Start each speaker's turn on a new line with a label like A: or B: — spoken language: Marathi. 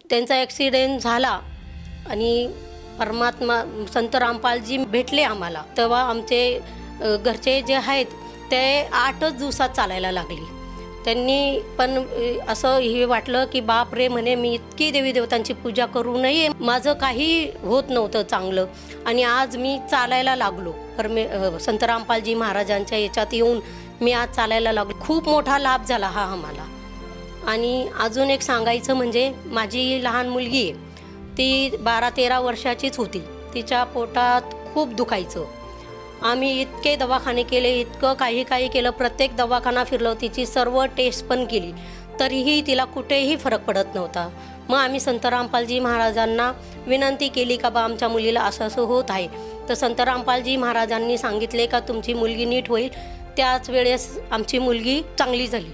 A: त्यांचा ॲक्सिडेंट झाला आणि परमात्मा संत रामपालजी भेटले आम्हाला, तेव्हा आमचे घरचे जे आहेत ते 8च दिवसात चालायला लागले. त्यांनी पण असं हे वाटलं की बाप रे, म्हणे मी इतकी देवी देवतांची पूजा करूनही माझं काही होत नव्हतं चांगलं, आणि आज मी चालायला लागलो. संत रामपालजी महाराजांच्या याच्यात येऊन मी आज चालायला लागलो. खूप मोठा लाभ झाला हा आम्हाला. आणि अजून एक सांगायचं म्हणजे माझी लहान मुलगी आहे, ती 12-13 वर्षाचीच होती. तिच्या पोटात खूप दुखायचं. आम्ही इतके दवाखाने केले, इतकं काही केलं, प्रत्येक दवाखाना फिरलो, तिची सर्व टेस्ट पण केली, तरीही तिला कुठेही फरक पडत नव्हता. मग आम्ही संत रामपालजी महाराजांना विनंती केली का बा आमच्या मुलीला असं होत आहे. तर संत रामपालजी महाराजांनी सांगितले का तुमची मुलगी नीट होईल. त्याच वेळेस आमची मुलगी चांगली झाली.